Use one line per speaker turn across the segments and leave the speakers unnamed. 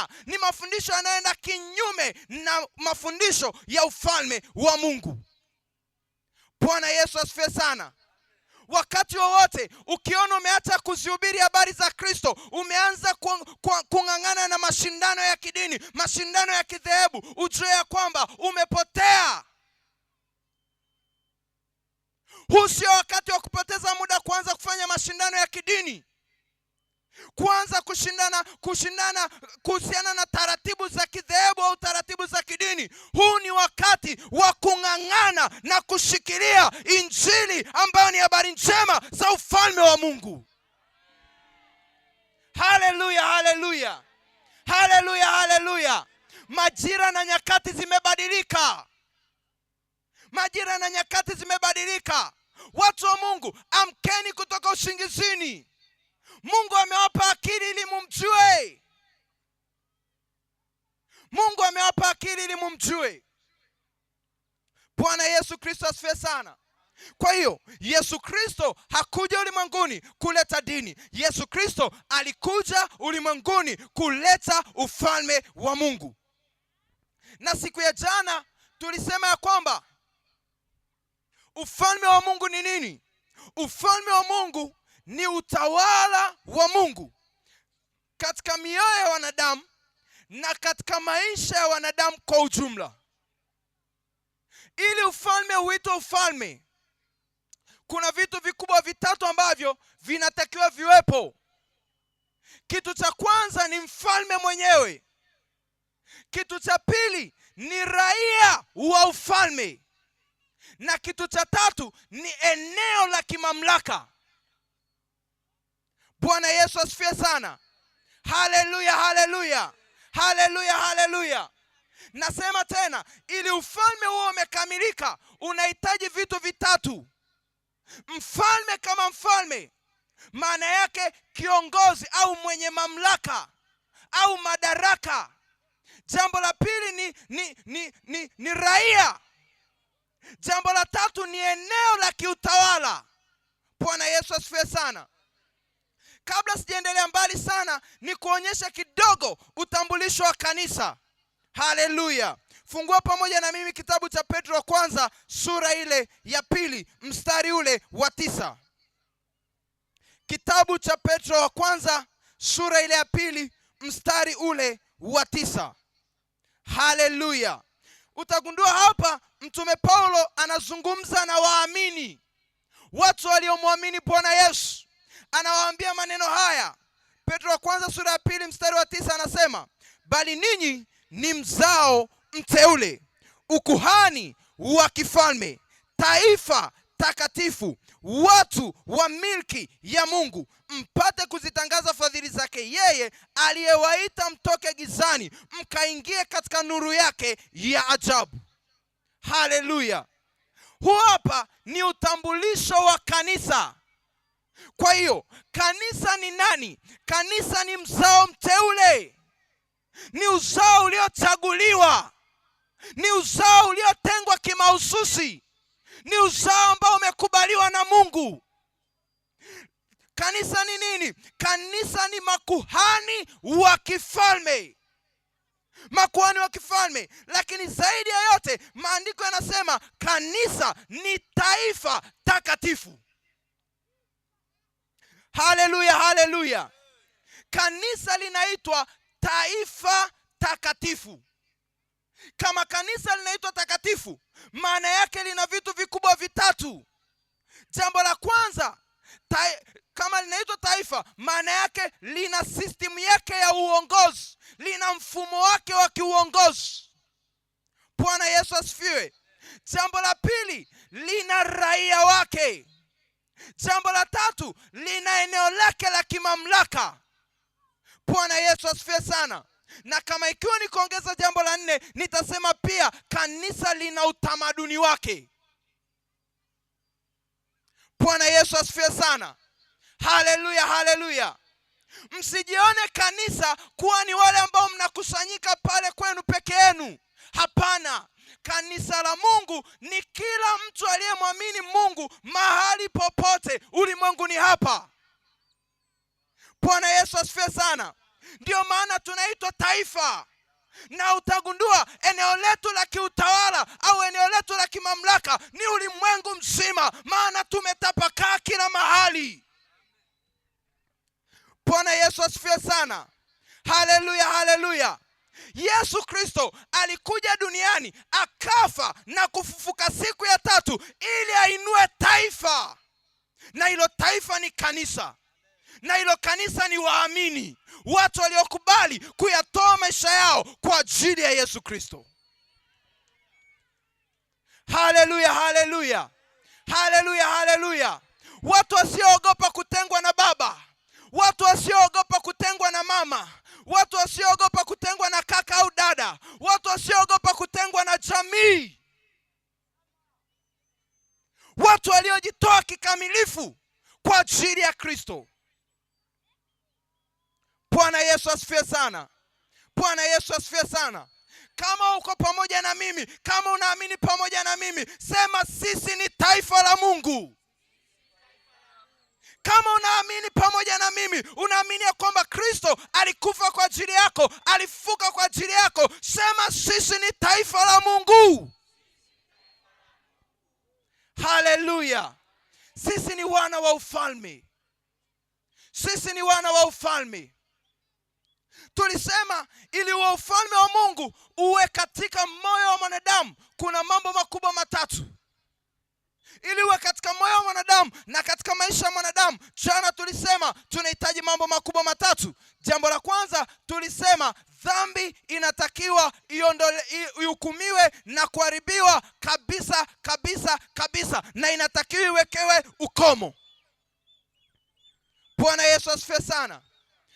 haya ni mafundisho yanayoenda kinyume na mafundisho ya ufalme wa Mungu. Bwana Yesu asifiwe sana. Wakati wowote ukiona umeacha kuzihubiri habari za Kristo, umeanza kung'ang'ana na mashindano ya kidini, mashindano ya kidhehebu, ujue ya kwamba umepotea. Huu sio wakati wa kupoteza muda kuanza kufanya mashindano ya kidini, kuanza kushindana kuhusiana na taratibu za kidhehebu au taratibu za kidini. Huu ni wakati wa kung'ang'ana na kushikilia injili ambayo ni habari njema za ufalme wa Mungu. Haleluya, haleluya, haleluya, haleluya. Majira na nyakati zimebadilika. Majira na nyakati zimebadilika. Watu wa Mungu, amkeni kutoka usingizini. Mungu amewapa akili ili mumjue. Mungu amewapa akili ili mumjue. Bwana Yesu Kristo asifiwe sana. Kwa hiyo Yesu Kristo hakuja ulimwenguni kuleta dini. Yesu Kristo alikuja ulimwenguni kuleta ufalme wa Mungu. Na siku ya jana tulisema ya kwamba ufalme wa Mungu ni nini? Ufalme wa Mungu ni utawala wa Mungu katika mioyo ya wanadamu na katika maisha ya wanadamu kwa ujumla. Ili ufalme uitwe ufalme, kuna vitu vikubwa vitatu ambavyo vinatakiwa viwepo. Kitu cha kwanza ni mfalme mwenyewe. Kitu cha pili ni raia wa ufalme. Na kitu cha tatu ni eneo la kimamlaka. Bwana Yesu asifiwe sana. Haleluya, haleluya, haleluya, haleluya. Nasema tena, ili ufalme huo umekamilika, unahitaji vitu vitatu. Mfalme kama mfalme, maana yake kiongozi au mwenye mamlaka au madaraka. Jambo la pili ni raia. Jambo la tatu ni eneo la kiutawala. Bwana Yesu asifiwe sana. Kabla sijaendelea mbali sana, ni kuonyesha kidogo utambulisho wa kanisa. Haleluya. Fungua pamoja na mimi kitabu cha Petro wa kwanza sura ile ya 2 mstari ule wa 9. Kitabu cha Petro wa kwanza sura ile ya 2 mstari ule wa 9. Haleluya. Utagundua hapa Mtume Paulo anazungumza na waamini, watu waliomwamini Bwana Yesu. Anawaambia maneno haya. Petro wa kwanza sura ya 2 mstari wa 9 anasema, bali ninyi ni mzao mteule, ukuhani wa kifalme, taifa takatifu, watu wa milki ya Mungu, mpate kuzitangaza fadhili zake yeye aliyewaita mtoke gizani mkaingie katika nuru yake ya ajabu. Haleluya. Huu hapa ni utambulisho wa kanisa. Kwa hiyo kanisa ni nani? Kanisa ni mzao mteule. Ni uzao uliochaguliwa. Ni uzao uliotengwa kimahususi. Ni uzao ambao umekubaliwa na Mungu. Kanisa ni nini? Kanisa ni makuhani wa kifalme. Makuhani wa kifalme. Lakini zaidi ya yote, maandiko yanasema kanisa ni taifa takatifu. Haleluya, haleluya. Kanisa linaitwa taifa takatifu. Kama kanisa linaitwa takatifu, maana yake lina vitu vikubwa vitatu. Jambo la kwanza, kama linaitwa taifa, maana yake lina system yake ya uongozi, lina mfumo wake wa kiuongozi. Bwana Yesu asifiwe. Jambo la pili, lina raia wake. Jambo la tatu, lina eneo lake la kimamlaka. Bwana Yesu asifiwe sana. Na kama ikiwa ni kuongeza jambo la 4, nitasema pia kanisa lina utamaduni wake. Bwana Yesu asifiwe sana. Haleluya, haleluya. Msijione kanisa kuwa ni wale ambao mnakusanyika pale kwenu peke yenu. Hapana. Kanisa la Mungu ni kila mtu aliyemwamini Mungu mahali popote ulimwenguni hapa. Bwana Yesu asifiwe sana. Ndio maana tunaitwa taifa. Na utagundua eneo letu la kiutawala au eneo letu la kimamlaka ni ulimwengu mzima, maana tumetapakaa kila mahali. Bwana Yesu asifiwe sana. Haleluya, haleluya. Yesu Kristo alikuja duniani, akafa na kufufuka siku ya tatu ili ainue taifa. Na hilo taifa ni kanisa. Na hilo kanisa ni waamini, watu waliokubali kuyatoa maisha yao kwa ajili ya Yesu Kristo. Haleluya, haleluya. Haleluya, haleluya. Watu wasioogopa kutengwa na baba, watu wasioogopa kutengwa na mama, watu wasioogopa kutengwa na kaka au dada, watu wasioogopa kutengwa na jamii, watu waliojitoa kikamilifu kwa ajili ya Kristo. Bwana Yesu asifiwe sana. Bwana Yesu asifiwe sana. Kama uko pamoja na mimi, kama unaamini pamoja na mimi, sema sisi ni taifa la Mungu. Kama unaamini pamoja na mimi, unaamini ya kwamba Kristo alikufa kwa ajili yako, alifufuka kwa ajili yako, sema sisi ni taifa la Mungu. Haleluya. Sisi ni wana wa ufalme. Sisi ni wana wa ufalme. Tulisema ili uwe ufalme wa Mungu uwe katika moyo wa mwanadamu, kuna mambo makubwa matatu. Ili uwe katika moyo wa mwanadamu na katika maisha ya mwanadamu, jana tulisema tunahitaji mambo makubwa matatu. Jambo la kwanza tulisema dhambi inatakiwa ihukumiwe na kuharibiwa kabisa kabisa kabisa, na inatakiwa iwekewe ukomo. Bwana Yesu asifiwe sana.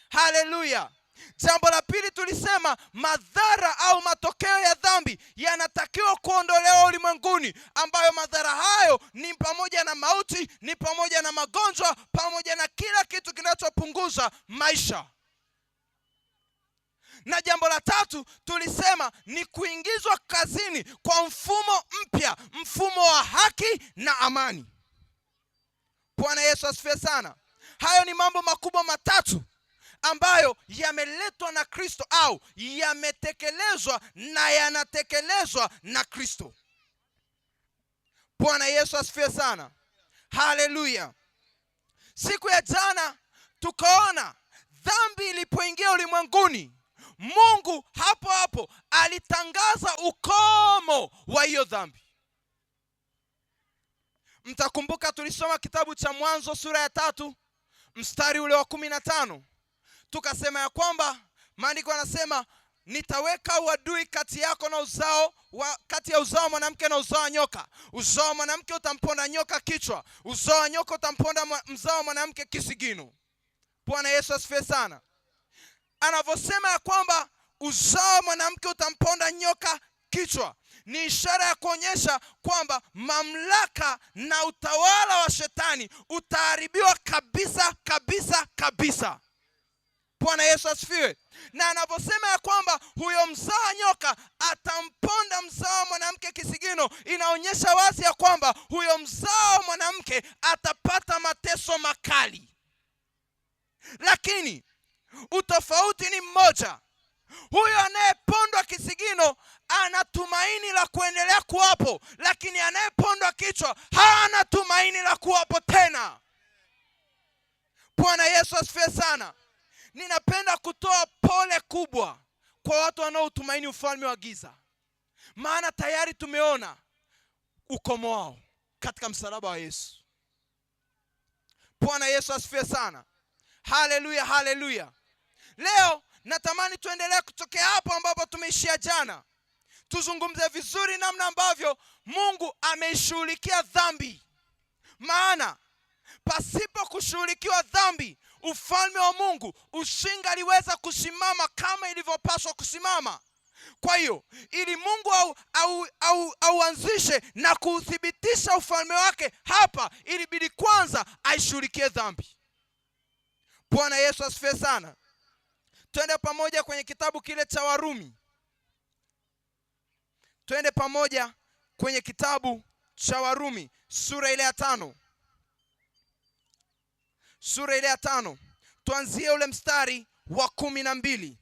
Haleluya. Jambo la pili tulisema madhara au matokeo ya dhambi yanatakiwa kuondolewa ulimwenguni, ambayo madhara hayo ni pamoja na mauti, ni pamoja na magonjwa, pamoja na kila kitu kinachopunguza maisha. Na jambo la tatu tulisema ni kuingizwa kazini kwa mfumo mpya, mfumo wa haki na amani. Bwana Yesu asifiwe sana. Hayo ni mambo makubwa matatu ambayo yameletwa na Kristo au yametekelezwa na yanatekelezwa na Kristo. Bwana Yesu asifiwe sana. Haleluya. Siku ya jana tukaona dhambi ilipoingia ulimwenguni, Mungu hapo hapo alitangaza ukomo wa hiyo dhambi. Mtakumbuka tulisoma kitabu cha Mwanzo sura ya 3 mstari ule wa 15. Tukasema ya kwamba maandiko yanasema nitaweka uadui kati yako na kati ya uzao mwanamke na uzao nyoka. Uzao mwanamke utamponda nyoka kichwa, uzao nyoka utamponda mzao mwanamke kisigino. Bwana Yesu asifiwe sana. Anavyosema ya kwamba uzao mwanamke utamponda nyoka kichwa, ni ishara ya kuonyesha kwamba mamlaka na utawala wa shetani utaharibiwa kabisa kabisa kabisa. Bwana Yesu asifiwe. Na anaposema ya kwamba huyo mzao nyoka atamponda mzao mwanamke kisigino, inaonyesha wazi ya kwamba huyo mzao mwanamke atapata mateso makali. Lakini utofauti ni mmoja. Huyo anayepondwa kisigino ana tumaini la kuendelea kuwapo, lakini anayepondwa kichwa hana tumaini la kuwapo tena. Bwana Yesu asifiwe sana. Ninapenda kutoa pole kubwa kwa watu wanaotumaini ufalme wa giza, maana tayari tumeona ukomo wao katika msalaba wa Yesu. Bwana Yesu asifiwe sana. Haleluya, haleluya. Leo natamani tuendelee kutokea hapo ambapo tumeishia jana. Tuzungumze vizuri namna ambavyo Mungu ameishughulikia dhambi. Maana pasipo kushughulikiwa dhambi, ufalme wa Mungu usingaliweza kusimama kama ilivyopaswa kusimama. Kwa hiyo ili Mungu auanzishe na kuuthibitisha ufalme wake hapa, ilibidi kwanza aishughulikie dhambi. Bwana Yesu asifiwe sana. Twende pamoja kwenye kitabu kile cha Warumi. Twende pamoja kwenye kitabu cha Warumi sura ile ya 5. Sura ile ya 5. Tuanzie ule mstari wa 12.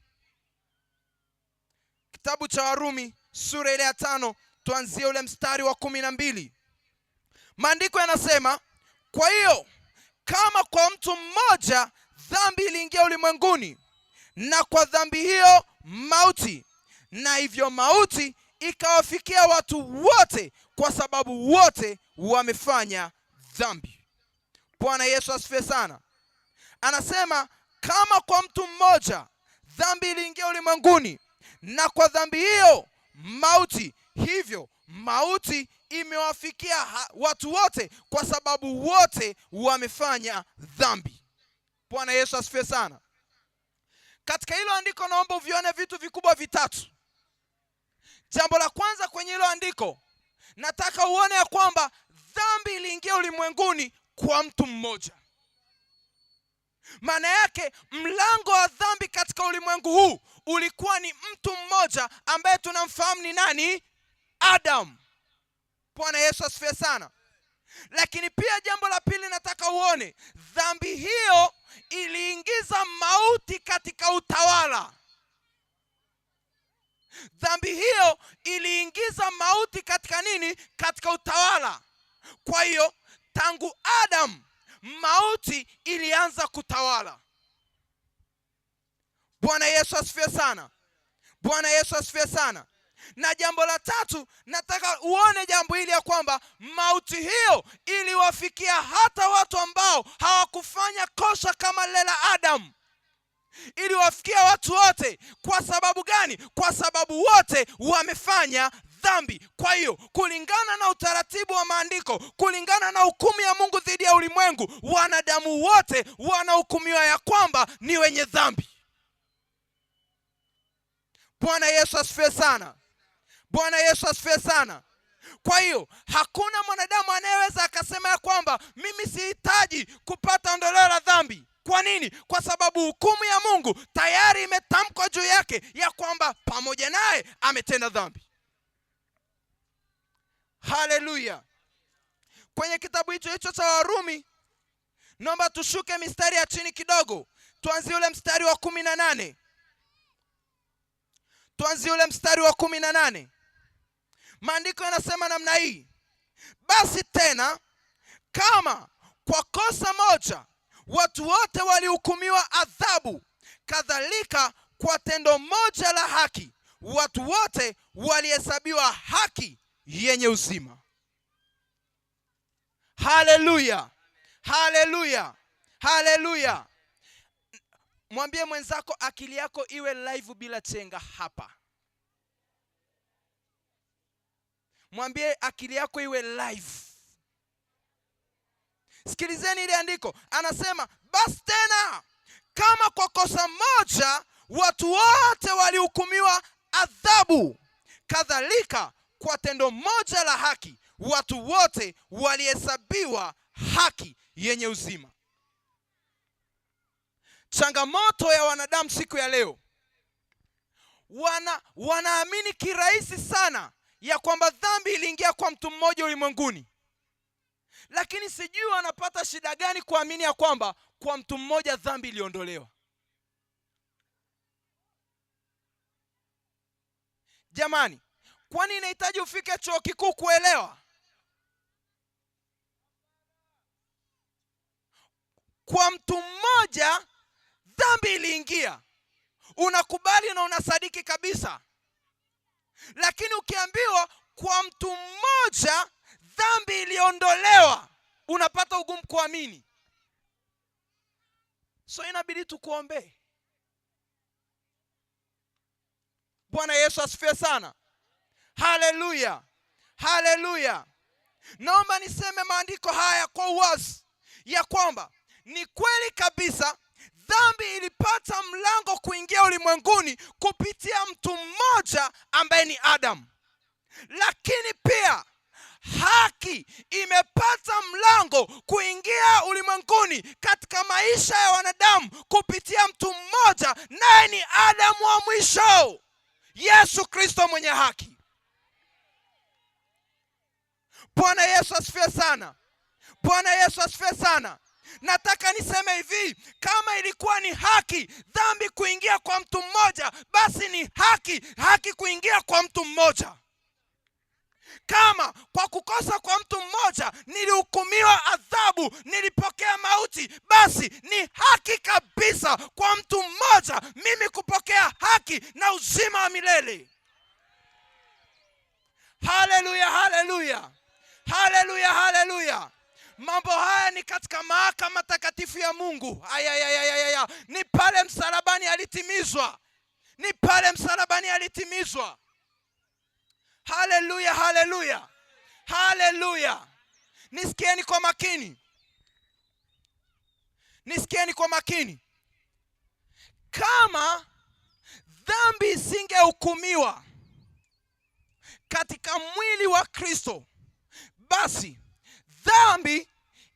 Kitabu cha Warumi sura ile ya 5, tuanzie ule mstari wa 12. Maandiko yanasema, kwa hiyo kama kwa mtu mmoja dhambi iliingia ulimwenguni, na kwa dhambi hiyo mauti, na hivyo mauti ikawafikia watu wote, kwa sababu wote wamefanya dhambi. Bwana Yesu asifiwe sana. Anasema kama kwa mtu mmoja dhambi iliingia ulimwenguni, na kwa dhambi hiyo mauti, hivyo mauti imewafikia watu wote, kwa sababu wote wamefanya dhambi. Bwana Yesu asifiwe sana. Katika hilo andiko naomba uvione vitu vikubwa vitatu. Jambo la kwanza kwenye hilo andiko, nataka uone ya kwamba dhambi iliingia ulimwenguni kwa mtu mmoja. Maana yake mlango wa dhambi katika ulimwengu huu ulikuwa ni mtu mmoja ambaye tunamfahamu ni nani? Adam. Bwana Yesu asifiwe sana. Lakini pia jambo la pili nataka uone, dhambi hiyo iliingiza mauti katika utawala. Dhambi hiyo iliingiza mauti katika nini? Katika utawala. Kwa hiyo tangu Adam mauti ilianza kutawala. Bwana Yesu asifiwe sana. Bwana Yesu asifiwe sana. Na jambo la tatu, nataka uone jambo hili ya kwamba mauti hiyo iliwafikia hata watu ambao hawakufanya kosa kama lile la Adam. Iliwafikia watu wote. Kwa sababu gani? Kwa sababu wote wamefanya dhambi. Kwa hiyo kulingana na utaratibu wa maandiko, kulingana na hukumu ya Mungu dhidi ya ulimwengu, wanadamu wote wanahukumiwa ya kwamba ni wenye dhambi. Bwana Yesu asifiwe sana. Bwana Yesu asifiwe sana. Kwa hiyo hakuna mwanadamu anayeweza akasema ya kwamba mimi sihitaji kupata ondoleo la dhambi. Kwa nini? Kwa sababu hukumu ya Mungu tayari imetamkwa juu yake ya kwamba pamoja naye ametenda dhambi. Haleluya. Kwenye kitabu hicho cha Warumi, naomba tushuke mistari ya chini kidogo, tuanzie ule mstari wa 18. Tuanzie ule mstari wa 18. Maandiko yanasema namna hii: basi tena kama kwa kosa moja watu wote walihukumiwa adhabu, kadhalika kwa tendo moja la haki watu wote walihesabiwa haki yenye uzima. Haleluya. Haleluya. Haleluya. Mwambie mwenzako akili yako iwe live bila chenga hapa. Mwambie akili yako iwe live. Sikilizeni ile andiko. Anasema basi tena kama kwa kosa moja watu wote walihukumiwa adhabu, kadhalika kwa tendo moja la haki watu wote walihesabiwa haki yenye uzima. Changamoto ya wanadamu siku ya leo, wanaamini kirahisi sana ya kwamba dhambi iliingia kwa mtu mmoja ulimwenguni. Lakini sijui wanapata shida gani kuamini ya kwamba kwa mtu mmoja dhambi iliondolewa. Jamani, kwani inahitaji ufike chuo kikuu kuelewa? Kwa mtu mmoja dhambi iliingia, unakubali na unasadiki kabisa. Lakini ukiambiwa kwa mtu mmoja dhambi iliondolewa, unapata ugumu kuamini. So inabidi tukuombee. Bwana Yesu asifiwe sana. Haleluya. Haleluya. Naomba niseme maandiko haya kwa uwazi ya kwamba ni kweli kabisa dhambi ilipata mlango kuingia ulimwenguni kupitia mtu mmoja ambaye ni Adam. Lakini pia haki imepata mlango kuingia ulimwenguni katika maisha ya wanadamu kupitia mtu mmoja, naye ni Adamu wa mwisho, Yesu Kristo mwenye haki. Bwana Yesu asifiwe sana. Bwana Yesu asifiwe sana. Nataka niseme hivi, kama ilikuwa ni haki dhambi kuingia kwa mtu mmoja, basi ni haki kuingia kwa mtu mmoja. Kama kwa kukosa kwa mtu mmoja nilihukumiwa adhabu, nilipokea mauti, basi ni haki kabisa kwa mtu mmoja mimi kupokea haki na uzima wa milele. Haleluya, haleluya, haleluya, haleluya. Mambo haya ni katika mahakama takatifu ya Mungu. Ni pale msalabani alitimizwa. Ni pale msalabani alitimizwa. Haleluya, haleluya, haleluya. Nisikieni kwa makini. Nisikieni kwa makini. Kama dhambi isingehukumiwa katika mwili wa Kristo, basi dhambi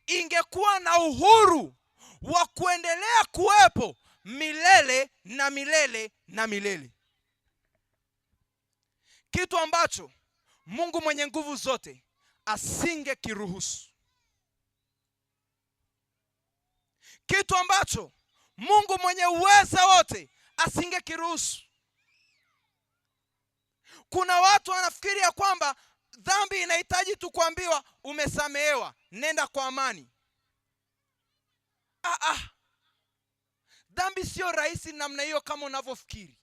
ingekuwa na uhuru wa kuendelea kuwepo milele na milele na milele. Kitu ambacho Mungu mwenye nguvu zote asingekiruhusu. Kitu ambacho Mungu mwenye uweza wote asingekiruhusu. Kuna watu wanafikiria kwamba dhambi inahitaji tu kuambiwa umesamehewa, nenda kwa amani. Dhambi sio rahisi namna hiyo kama unavyofikiri.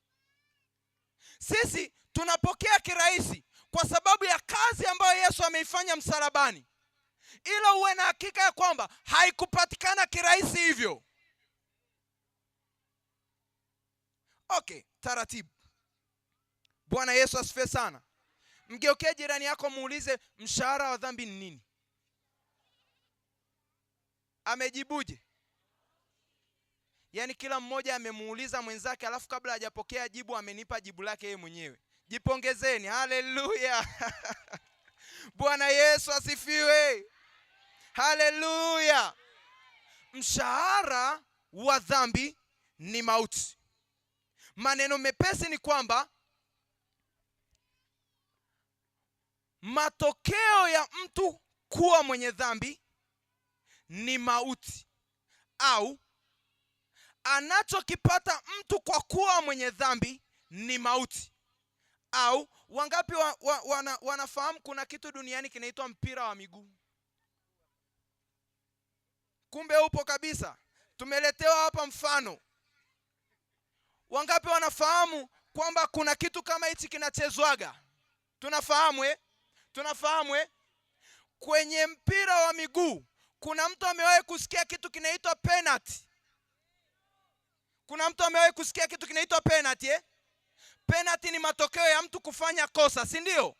Sisi tunapokea kirahisi kwa sababu ya kazi ambayo Yesu ameifanya msalabani. Ila uwe na hakika ya kwamba haikupatikana kirahisi hivyo. Okay, taratibu. Bwana Yesu asifiwe sana. Mgeukie jirani yako muulize, mshahara wa dhambi ni nini? Amejibuje? Yaani kila mmoja amemuuliza mwenzake, alafu kabla hajapokea jibu amenipa jibu lake yeye mwenyewe. Jipongezeni. Haleluya. Bwana Yesu asifiwe. Haleluya. Mshahara wa dhambi ni mauti. Maneno mepesi ni kwamba matokeo ya mtu kuwa mwenye dhambi ni mauti, au anachokipata mtu kwa kuwa mwenye dhambi ni mauti. Au wangapi wanafahamu kuna kitu duniani kinaitwa mpira wa miguu? Kumbe upo kabisa. Tumeletewa hapa mfano. Wangapi wanafahamu kwamba kuna kitu kama hichi kinachezwaga? Tunafahamu Tunafahamu kwenye mpira wa miguu kuna mtu amewahi kusikia kitu kinaitwa penalty? Kuna mtu amewahi kusikia kitu kinaitwa penalty? Penalty ni matokeo ya mtu kufanya kosa, si ndio?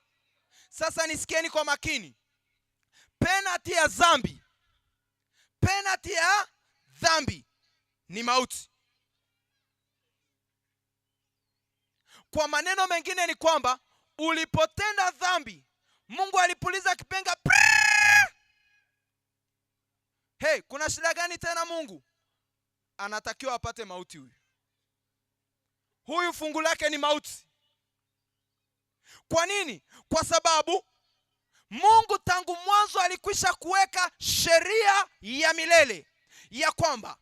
Sasa nisikieni kwa makini. Penalty ya dhambi, penalty ya dhambi ni mauti. Kwa maneno mengine ni kwamba ulipotenda dhambi, Mungu alipuliza kipenga. Hey, kuna shida gani tena? Mungu anatakiwa apate mauti huyu. Huyu fungu lake ni mauti. Kwa nini? Kwa sababu Mungu tangu mwanzo alikwisha kuweka sheria ya milele ya kwamba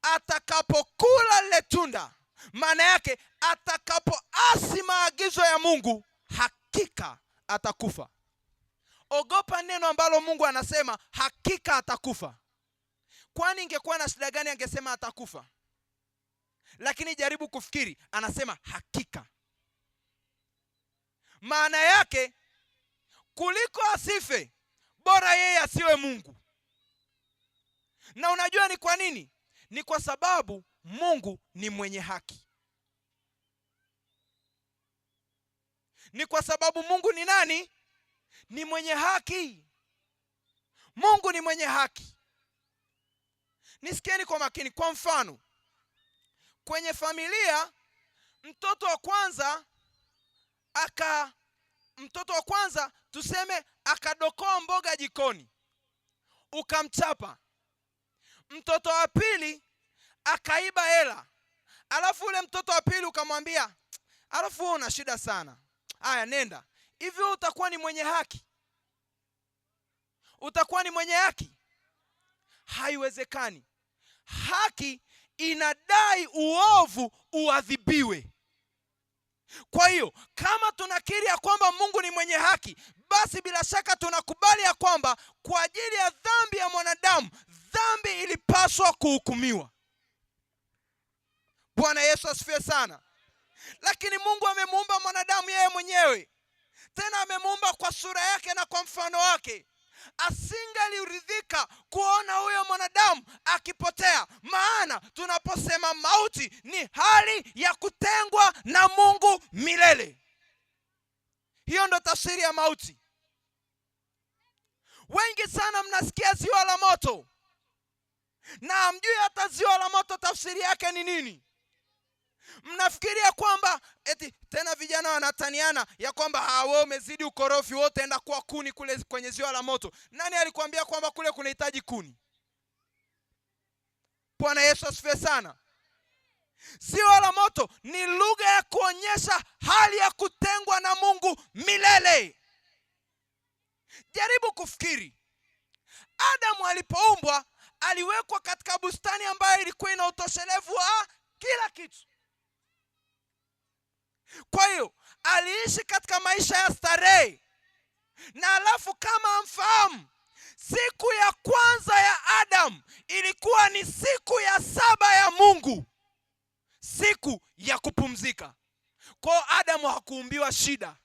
atakapokula lile tunda, maana yake atakapoasi maagizo ya Mungu, hakika atakufa. Ogopa neno ambalo Mungu anasema hakika atakufa. Kwani ingekuwa na shida gani angesema atakufa? Lakini jaribu kufikiri, anasema hakika. Maana yake kuliko asife, bora yeye asiwe Mungu. Na unajua ni kwa nini? Ni kwa sababu Mungu ni mwenye haki. Ni kwa sababu Mungu ni nani? Ni mwenye haki. Mungu ni mwenye haki. Nisikieni kwa makini. Kwa mfano, kwenye familia mtoto wa kwanza tuseme akadokoa mboga jikoni, ukamchapa. Mtoto wa pili akaiba hela, alafu ule mtoto wa pili ukamwambia, alafu wewe una shida sana, haya nenda. Hivyo utakuwa ni mwenye haki? Utakuwa ni mwenye haki? haiwezekani. Haki inadai uovu uadhibiwe. Kwa hiyo kama tunakiri ya kwamba Mungu ni mwenye haki, basi bila shaka tunakubali ya kwamba kwa ajili ya dhambi ya mwanadamu, dhambi ilipaswa kuhukumiwa. Bwana Yesu asifiwe sana. Lakini Mungu amemuumba mwanadamu yeye mwenyewe, tena amemuumba kwa sura yake na kwa mfano wake. Asingaliridhika kuona huyo mwanadamu akipotea, maana tunaposema mauti ni hali ya kutengwa na Mungu milele. Hiyo ndo tafsiri ya mauti. Wengi sana mnasikia ziwa la moto na hamjui hata ziwa la moto tafsiri yake ni nini. Mnafikiria kwamba eti tena vijana wanataniana ya kwamba wewe umezidi ukorofi, wote enda kwa kuni kule kwenye ziwa la moto. Nani alikwambia kwamba kule kunahitaji kuni? Bwana Yesu asifiwe sana. Ziwa la moto ni lugha ya kuonyesha hali ya kutengwa na Mungu milele. Jaribu kufikiri. Adamu alipoumbwa aliwekwa katika bustani ambayo ilikuwa ina utoshelevu wa kila kitu. Kwa hiyo aliishi katika maisha ya starehe. Na alafu kama amfahamu, siku ya kwanza ya Adamu ilikuwa ni siku ya 7 ya Mungu, siku ya kupumzika. Kwa Adamu hakuumbiwa shida.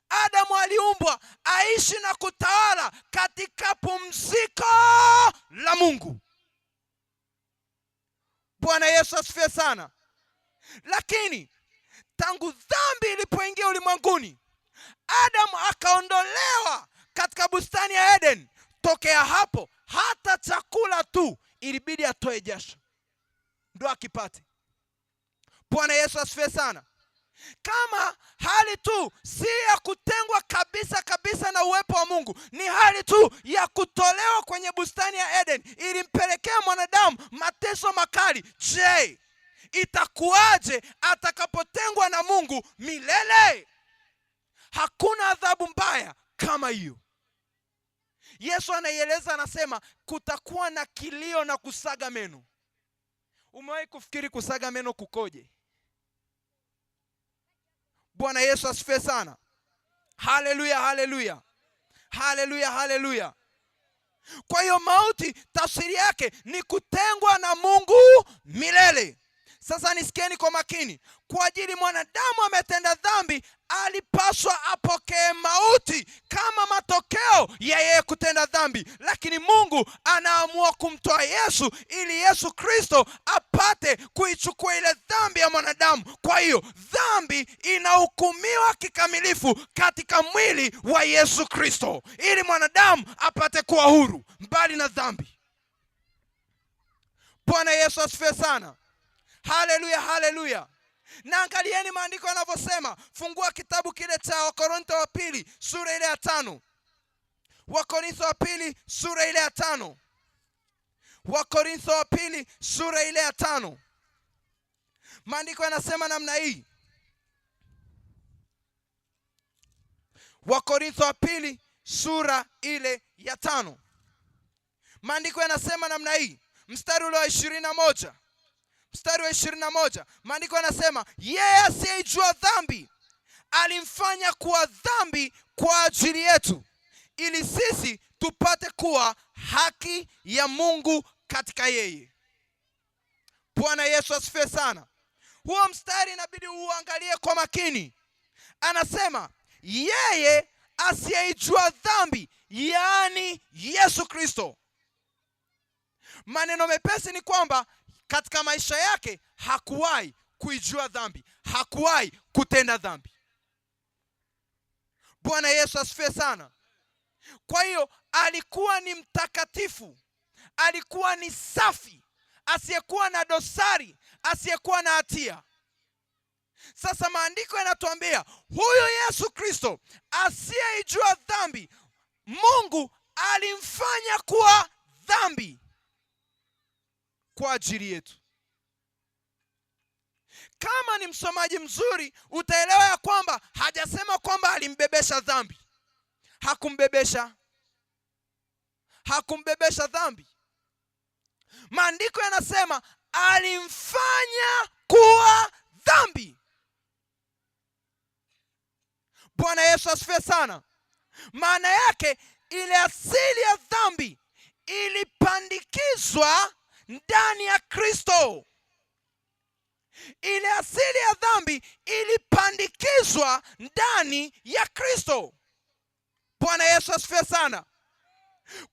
Adamu aliumbwa aishi na kutawala katika pumziko la Mungu. Bwana Yesu asifiwe sana. Lakini tangu dhambi ilipoingia ulimwenguni, Adamu akaondolewa katika bustani ya Eden. Tokea hapo hata chakula tu ilibidi atoe jasho ndo akipate. Bwana Yesu asifiwe sana. Kama hali tu si ya kutengwa kabisa kabisa na uwepo wa Mungu, ni hali tu ya kutolewa kwenye bustani ya Eden, ilimpelekea mwanadamu mateso makali. Je, itakuwaje atakapotengwa na Mungu milele? Hakuna adhabu mbaya kama hiyo. Yesu anaieleza, anasema kutakuwa na kilio na kusaga meno. Umewahi kufikiri kusaga meno kukoje? Bwana Yesu asifiwe sana. Haleluya, haleluya. Haleluya, haleluya. Kwa hiyo mauti tafsiri yake ni kutengwa na Mungu milele. Sasa nisikieni kwa makini. Kwa ajili mwanadamu ametenda dhambi, alipaswa apokee mauti kama matokeo ya yeye kutenda dhambi. Lakini Mungu anaamua kumtoa Yesu ili Yesu Kristo apate kuichukua ile dhambi ya mwanadamu. Kwa hiyo dhambi inahukumiwa kikamilifu katika mwili wa Yesu Kristo, ili mwanadamu apate kuwa huru mbali na dhambi. Bwana Yesu asifiwe sana. Haleluya, haleluya. Na angalieni maandiko yanavyosema. Fungua kitabu kile cha Wakorintho wa pili sura ile ya 5. Wakorintho wa pili sura ile ya 5. Wakorintho wa pili sura ile ya 5. Maandiko yanasema namna hii. Wakorintho wa pili sura ile ya 5. Maandiko yanasema namna hii. Mstari ule wa 21. Mstari wa 21, maandiko yanasema, yeye asiyejua dhambi alimfanya kuwa dhambi kwa ajili yetu, ili sisi tupate kuwa haki ya Mungu katika yeye. Bwana Yesu asifiwe sana. Huo mstari inabidi uangalie kwa makini. Anasema yeye asiyejua dhambi, yaani Yesu Kristo. Maneno mepesi ni kwamba katika maisha yake hakuwahi kuijua dhambi, hakuwahi kutenda dhambi. Bwana Yesu asifiwe sana. Kwa hiyo alikuwa ni mtakatifu, alikuwa ni safi, asiyekuwa na dosari, asiyekuwa na hatia. Sasa maandiko yanatuambia huyu Yesu Kristo asiyeijua dhambi, Mungu alimfanya kuwa dhambi kwa ajili yetu. Kama ni msomaji mzuri, utaelewa ya kwamba hajasema kwamba alimbebesha dhambi. Hakumbebesha. hakumbebesha dhambi. Maandiko yanasema alimfanya kuwa dhambi. Bwana Yesu asifiwe sana. Maana yake ile asili ya dhambi ilipandikizwa ndani ya Kristo. Ile asili ya dhambi ilipandikizwa ndani ya Kristo. Bwana Yesu asifiwe sana.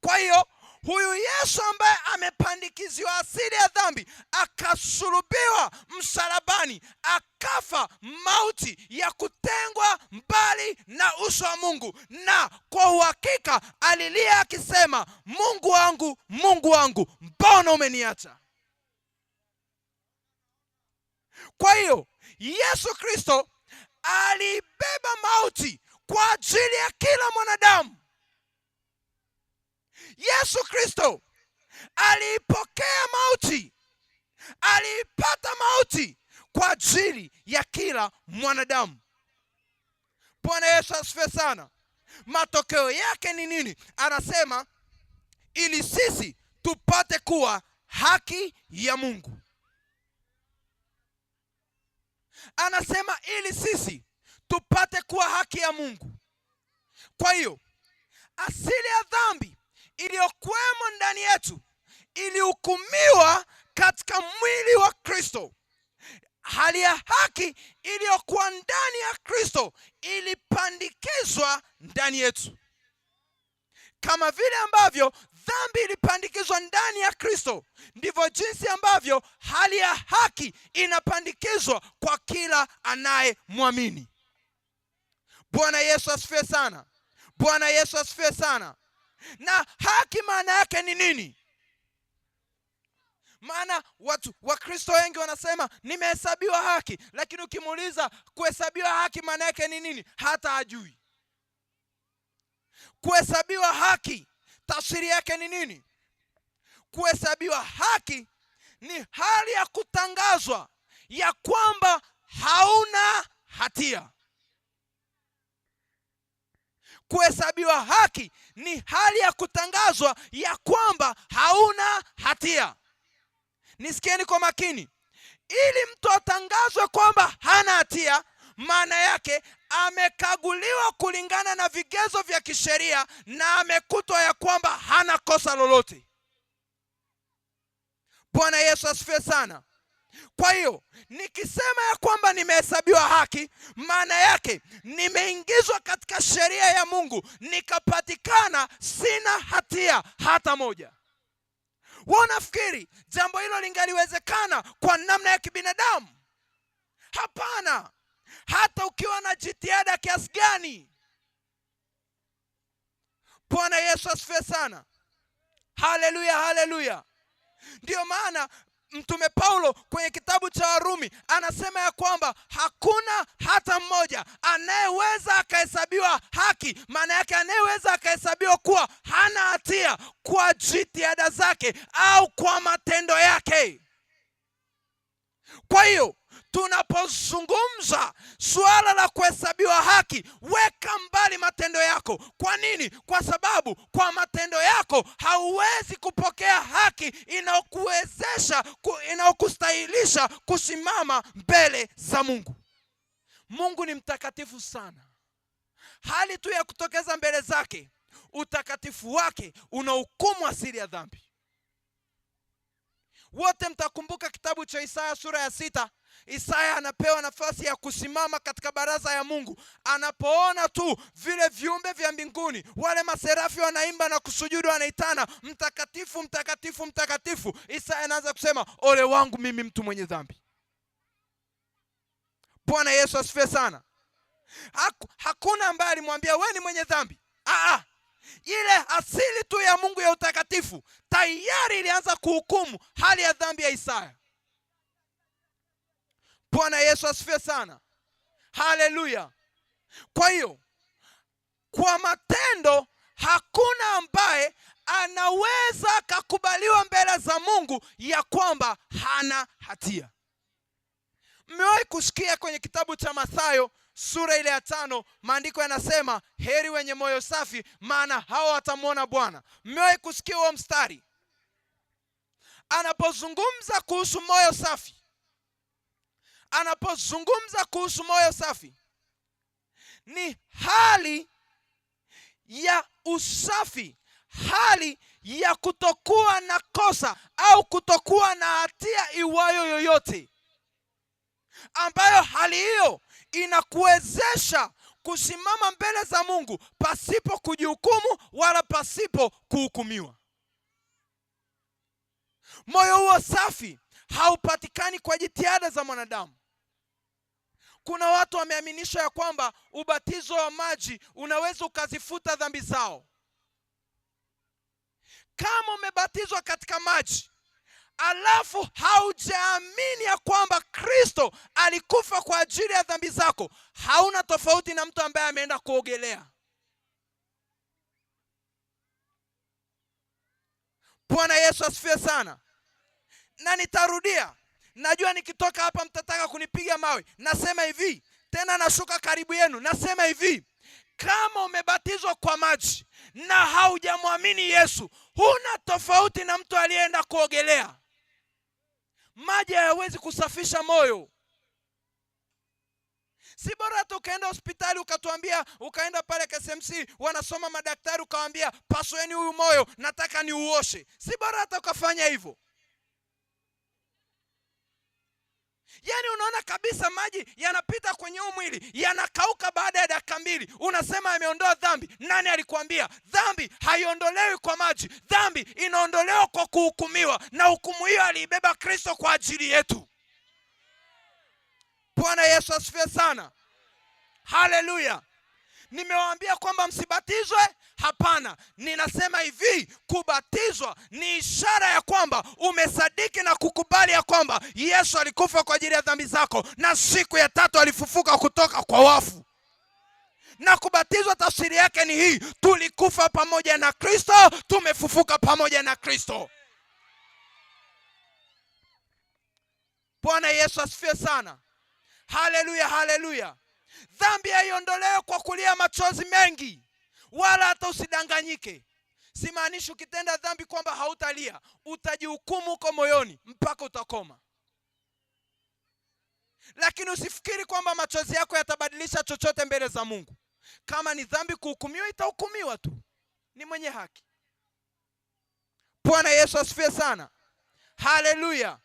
Kwa hiyo huyu Yesu ambaye amepandikiziwa asili ya dhambi, akasulubiwa msalabani, akafa mauti ya kutengwa mbali na uso wa Mungu, na kwa uhakika alilia akisema, Mungu wangu, Mungu wangu, mbona umeniacha? Kwa hiyo Yesu Kristo alibeba mauti kwa ajili ya kila mwanadamu. Yesu Kristo aliipokea mauti, aliipata mauti kwa ajili ya kila mwanadamu. Bwana Yesu asifiwe sana. Matokeo yake ni nini? Anasema ili sisi tupate kuwa haki ya Mungu. Anasema ili sisi tupate kuwa haki ya Mungu. Kwa hiyo asili ya dhambi iliyokuwemo ndani yetu ilihukumiwa katika mwili wa Kristo. Hali ya haki iliyokuwa ndani ya Kristo ilipandikizwa ndani yetu. Kama vile ambavyo dhambi ilipandikizwa ndani ya Kristo, ndivyo jinsi ambavyo hali ya haki inapandikizwa kwa kila anayemwamini. Bwana Yesu asifiwe sana. Bwana Yesu asifiwe sana. Na haki maana yake ni nini? Maana watu wa Kristo wengi wanasema nimehesabiwa haki, lakini ukimuuliza kuhesabiwa haki maana yake ni nini, hata hajui. Kuhesabiwa haki tafsiri yake ni nini? Kuhesabiwa haki ni hali ya kutangazwa ya kwamba hauna hatia. Kuhesabiwa haki ni hali ya kutangazwa ya kwamba hauna hatia. Nisikieni kwa makini. Ili mtu atangazwe kwamba hana hatia, maana yake amekaguliwa kulingana na vigezo vya kisheria na amekutwa ya kwamba hana kosa lolote. Bwana Yesu asifiwe sana. Kwa hiyo nikisema ya kwamba nimehesabiwa haki, maana yake nimeingizwa katika sheria ya Mungu, nikapatikana sina hatia hata moja. Wanafikiri jambo hilo lingaliwezekana kwa namna ya kibinadamu? Hapana. Hata ukiwa na jitihada kiasi gani. Bwana Yesu asifiwe sana. Haleluya, haleluya. Ndio maana Mtume Paulo kwenye kitabu cha Warumi anasema ya kwamba hakuna hata mmoja anayeweza akahesabiwa haki. Maana yake anayeweza akahesabiwa kuwa hana hatia kwa jitihada zake au kwa matendo yake. Kwa hiyo tunapozungumza suala la kuhesabiwa haki, weka mbali matendo yako. Kwa nini? Kwa sababu kwa matendo yako hauwezi kupokea haki inayokuwezesha, inayokustahilisha kusimama mbele za Mungu. Mungu ni mtakatifu sana. Hali tu ya kutokeza mbele zake, utakatifu wake unahukumu asili ya dhambi. Wote mtakumbuka kitabu cha Isaya sura ya 6. Isaya anapewa nafasi ya kusimama katika baraza ya Mungu. Anapoona tu vile viumbe vya mbinguni, wale maserafi wanaimba na kusujudu, wanaitana mtakatifu, mtakatifu, mtakatifu, Isaya anaanza kusema ole wangu mimi mtu mwenye dhambi. Bwana Yesu asifiwe sana. Hakuna ambaye alimwambia wewe ni mwenye dhambi. Ile asili tu ya Mungu ya utakatifu tayari ilianza kuhukumu hali ya dhambi ya Isaya. Bwana Yesu asifiwe sana. Haleluya. Kwa hiyo kwa matendo hakuna ambaye anaweza akakubaliwa mbele za Mungu ya kwamba hana hatia. Mmewahi kusikia kwenye kitabu cha Mathayo sura ile ya 5, maandiko yanasema heri wenye moyo safi, maana hao watamwona Bwana. Mmewahi kusikia huo mstari? Anapozungumza kuhusu moyo safi, anapozungumza kuhusu moyo safi, ni hali ya usafi, hali ya kutokuwa na kosa au kutokuwa na hatia iwayo yoyote, ambayo hali hiyo inakuwezesha kusimama mbele za Mungu pasipo kujihukumu wala pasipo kuhukumiwa. Moyo huo safi haupatikani kwa jitihada za mwanadamu. Kuna watu wameaminishwa ya kwamba ubatizo wa maji unaweza ukazifuta dhambi zao. Kama umebatizwa katika maji alafu haujaamini ya kwamba Kristo alikufa kwa ajili ya dhambi zako, hauna tofauti na mtu ambaye ameenda kuogelea. Bwana Yesu asifiwe sana. Na nitarudia, najua nikitoka hapa mtataka kunipiga mawe. Nasema hivi, tena nashuka karibu yenu, nasema hivi, kama umebatizwa kwa maji na haujamwamini Yesu, huna tofauti na mtu aliyeenda kuogelea. Maji hayawezi kusafisha moyo. Si bora hata ukaenda hospitali ukatuambia, ukaenda pale KSMC wanasoma madaktari ukawaambia, pasueni huyu moyo, nataka ni uoshe. Si bora hata ukafanya hivyo? Yani unaona kabisa maji yanapita kwenye mwili, yanakauka baada ya dakika 2. Unasema ameondoa dhambi. Nani alikuambia? Dhambi haiondolewi kwa maji. Dhambi inaondolewa kwa kuhukumiwa, na hukumu hiyo aliibeba Kristo kwa ajili yetu. Bwana Yesu asifiwe sana. Haleluya. Nimewaambia kwamba msibatizwe? Hapana. Ninasema hivi, kubatizwa ni ishara ya kwamba umesadiki na kukubali ya kwamba Yesu alikufa kwa ajili ya dhambi zako na siku ya 3 alifufuka kutoka kwa wafu. Na kubatizwa tafsiri yake ni hii: tulikufa pamoja na Kristo, tumefufuka pamoja na Kristo. Bwana Yesu asifiwe sana. Haleluya, haleluya. Dhambi haiondolewe kwa kulia machozi mengi, wala hata usidanganyike. Simaanishi ukitenda dhambi kwamba hautalia. Utajihukumu huko moyoni mpaka utakoma. Lakini usifikiri kwamba machozi yako yatabadilisha chochote mbele za Mungu. Kama ni dhambi kuhukumiwa, itahukumiwa tu. Ni mwenye haki. Bwana Yesu asifiwe sana. Haleluya.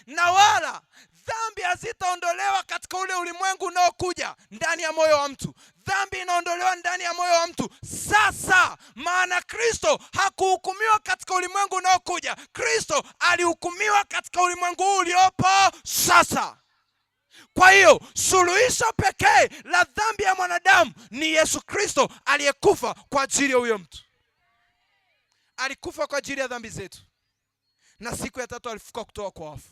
Na wala dhambi hazitaondolewa katika ule ulimwengu unaokuja ndani ya moyo wa mtu. Dhambi inaondolewa ndani ya moyo wa mtu sasa, maana Kristo hakuhukumiwa katika ulimwengu unaokuja. Kristo alihukumiwa katika ulimwengu huu uliopo sasa. Kwa hiyo suluhisho pekee la dhambi ya mwanadamu ni Yesu Kristo aliyekufa kwa ajili ya huyo mtu. Alikufa kwa ajili ya dhambi zetu, na siku ya 3 alifufuka kutoka kwa wafu.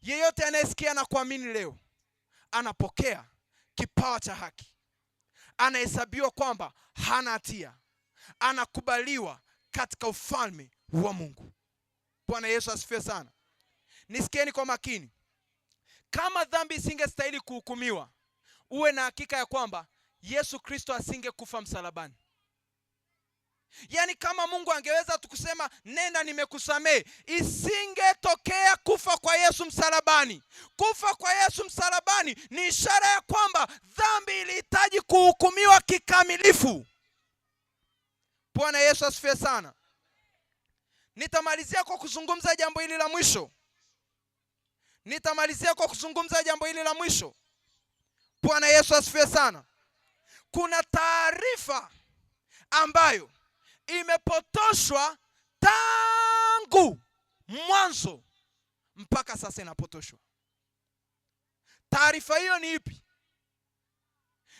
Yeyote anayesikia na kuamini leo anapokea kipawa cha haki, anahesabiwa kwamba hana hatia, anakubaliwa katika ufalme wa Mungu. Bwana Yesu asifiwe sana. Nisikieni kwa makini. Kama dhambi isingestahili kuhukumiwa, uwe na hakika ya kwamba Yesu Kristo asingekufa msalabani. Yani kama Mungu angeweza tukusema nenda nimekusamehe, isingetokea kufa kwa Yesu msalabani. Kufa kwa Yesu msalabani ni ishara ya kwamba dhambi ilihitaji kuhukumiwa kikamilifu. Bwana Yesu asifiwe sana. Nitamalizia kwa kuzungumza jambo hili la mwisho. Bwana Yesu asifiwe sana. Kuna taarifa ambayo imepotoshwa tangu mwanzo mpaka sasa inapotoshwa. Taarifa hiyo ni ipi?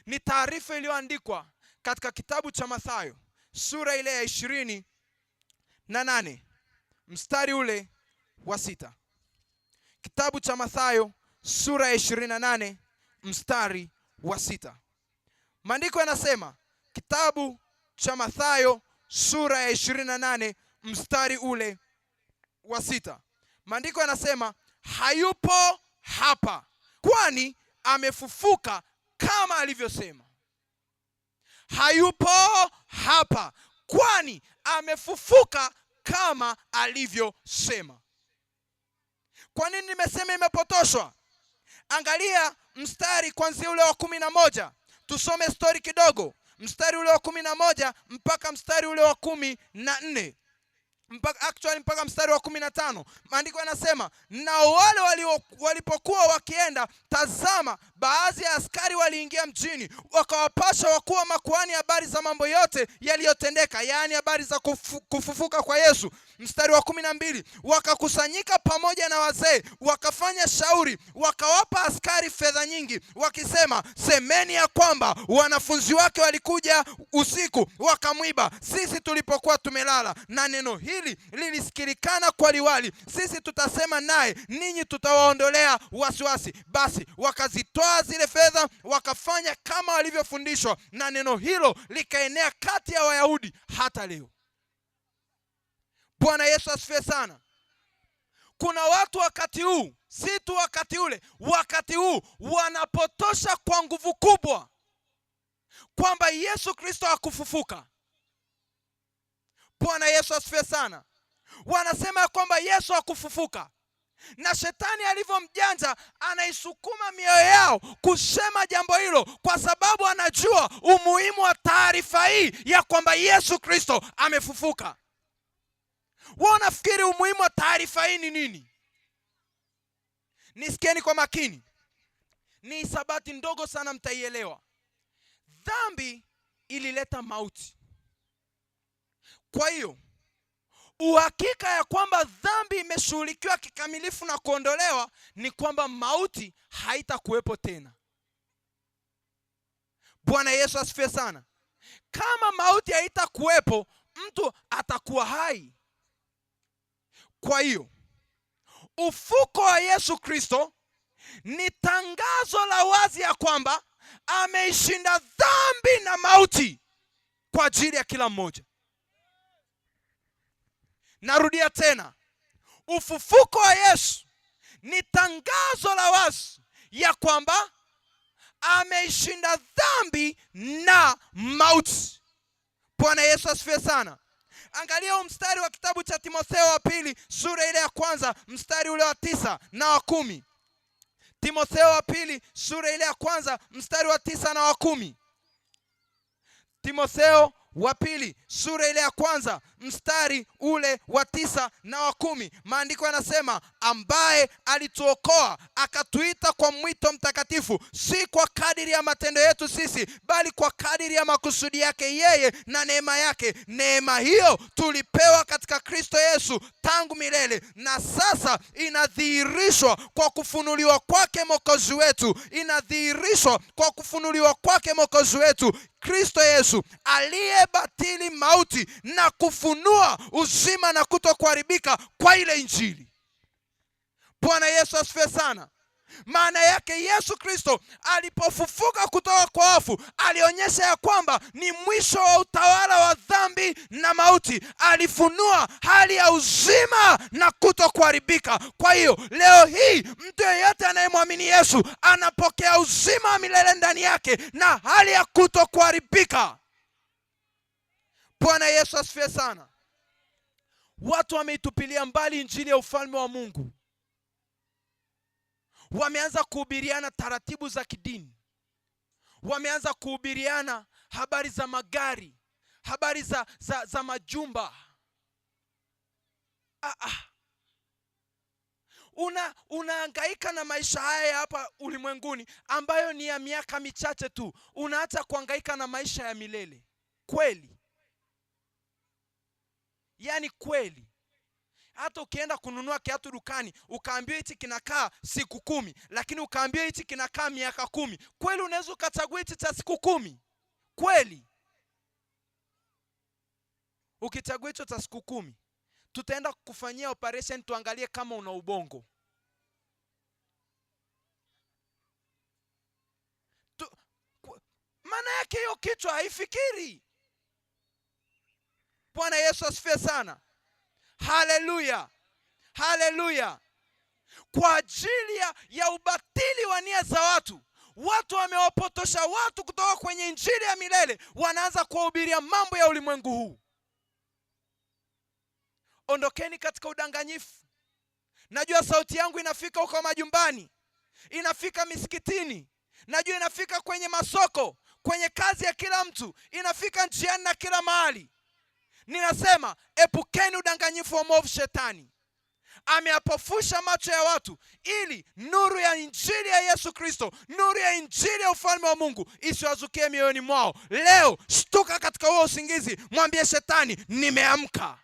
Ni taarifa iliyoandikwa katika kitabu cha Mathayo sura ile ya 28 mstari ule wa 6. Kitabu cha Mathayo sura ya 28 mstari wa 6. Maandiko yanasema, kitabu cha Mathayo sura ya 28 mstari ule wa 6. Maandiko yanasema, hayupo hapa, kwani amefufuka kama alivyosema. Hayupo hapa, kwani amefufuka kama alivyosema. Kwa nini nimesema imepotoshwa? Angalia mstari kwanzia ule wa 11. Tusome story kidogo. Mstari ule wa 11 mpaka mstari ule wa 14. Mpaka mstari wa 15. Maandiko yanasema, na wale walipokuwa wakienda, tazama, baadhi ya askari waliingia mjini, wakawapasha wakuu wa makuhani habari za mambo yote yaliyotendeka, yaani habari za kufufuka kwa Yesu. Mstari wa 12, wakakusanyika pamoja na wazee, wakafanya shauri, wakawapa askari fedha nyingi, wakisema, semeni ya kwamba wanafunzi wake walikuja usiku wakamwiba sisi tulipokuwa tumelala, na neno hili lilisikilikana kwa liwali. Sisi tutasema naye, ninyi tutawaondolea wasiwasi. Basi wakazitoa zile fedha, wakafanya kama walivyofundishwa, na neno hilo likaenea kati ya Wayahudi hata leo. Bwana Yesu asifiwe sana. Kuna watu wakati huu, si tu wakati ule, wakati huu wanapotosha kwa nguvu kubwa kwamba Yesu Kristo hakufufuka. Bwana Yesu asifiwe sana. Wanasema kwamba Yesu hakufufuka, na shetani alivyo mjanja anaisukuma mioyo yao kusema jambo hilo, kwa sababu anajua umuhimu wa taarifa hii ya kwamba Yesu Kristo amefufuka. Wao nafikiri umuhimu wa taarifa hii ni nini? Nisikieni kwa makini. Ni hisabati ndogo sana, mtaielewa. Dhambi ilileta mauti. Kwa hiyo uhakika ya kwamba dhambi imeshughulikiwa kikamilifu na kuondolewa ni kwamba mauti haitakuwepo tena. Bwana Yesu asifiwe sana. Kama mauti haitakuwepo, mtu atakuwa hai. Kwa hiyo ufuko wa Yesu Kristo ni tangazo la wazi ya kwamba ameishinda dhambi na mauti kwa ajili ya kila mmoja. Narudia tena, ufufuko wa Yesu ni tangazo la wazi ya kwamba ameishinda dhambi na mauti. Bwana Yesu asifiwe sana. Angalia mstari wa kitabu cha Timotheo wa pili, sura ile ya kwanza, mstari ule wa 9 na wa 10. Timotheo wa pili, sura ile ya kwanza, mstari wa 9 na wa 10. Timotheo wa pili, sura ile ya kwanza, mstari ule wa 9 na wa 10. Maandiko yanasema, ambaye alituokoa akatuita kwa mwito mtakatifu, si kwa kadiri ya matendo yetu sisi, bali kwa kadiri ya makusudi yake yeye na neema yake. Neema hiyo tulipewa katika Kristo Yesu tangu milele, na sasa inadhihirishwa kwa kufunuliwa kwake Mwokozi wetu. Inadhihirishwa kwa kufunuliwa kwake Mwokozi wetu Kristo Yesu, aliyebatili mauti na kufunua uzima na kutokuharibika kwa ile Injili. Bwana Yesu asifiwe sana. Maana yake Yesu Kristo alipofufuka kutoka kwa wafu, alionyesha ya kwamba ni mwisho wa utawala wa dhambi na mauti. Alifunua hali ya uzima na kutokuharibika. Kwa hiyo leo hii mtu yeyote anayemwamini Yesu anapokea uzima wa milele ndani yake na hali ya kutokuharibika. Bwana Yesu asifiwe sana. Watu wameitupilia mbali injili ya ufalme wa Mungu. Wameanza kuhubiriana taratibu za kidini. Wameanza kuhubiriana habari za magari, habari za majumba. Unahangaika na maisha haya ya hapa ulimwenguni ambayo ni ya miaka michache tu. Unaacha kuhangaika na maisha ya milele. Kweli? Yaani kweli? Hata ukienda kununua kiatu dukani, ukaambiwa hichi kinakaa siku 10, lakini ukaambiwa hichi kinakaa miaka 10. Kweli unaweza ukachagua hichi cha siku 10? Kweli? Ukichagua hicho cha siku 10, tutaenda kukufanyia operation tuangalie kama una ubongo. Maana yake hiyo kichwa haifikiri. Bwana Yesu asifiwe sana. Haleluya. Haleluya. Kwa ajili ya ubatili wa nia za watu, Watu wamewapotosha watu kutoka kwenye injili ya milele, wanaanza kuwahubiria mambo ya ulimwengu huu. Ondokeni katika udanganyifu. Najua sauti yangu inafika huko majumbani, inafika misikitini, najua inafika kwenye masoko, kwenye kazi ya kila mtu, inafika njiani na kila mahali. Ninasema epukeni udanganyifu wa mwovu shetani. Ameapofusha macho ya watu ili nuru ya injili ya Yesu Kristo, nuru ya injili ya ufalme wa Mungu isiwazukie mioyoni mwao. Leo shtuka katika huo usingizi, mwambie shetani, nimeamka.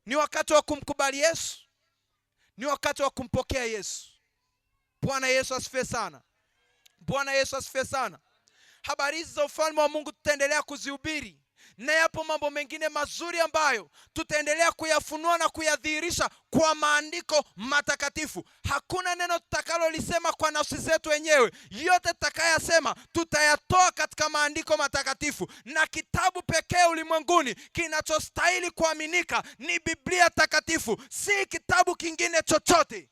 Ni wakati wa kumkubali Yesu. Ni wakati wa kumpokea Yesu. Bwana Yesu asifiwe sana. Bwana Yesu asifiwe sana. Habari hizi za ufalme wa Mungu tutaendelea kuzihubiri, na yapo mambo mengine mazuri ambayo tutaendelea kuyafunua na kuyadhihirisha kwa maandiko matakatifu. Hakuna neno tutakalolisema kwa nafsi zetu wenyewe. Yote tutakayasema tutayatoa katika maandiko matakatifu, na kitabu pekee ulimwenguni kinachostahili kuaminika ni Biblia takatifu, si kitabu kingine chochote.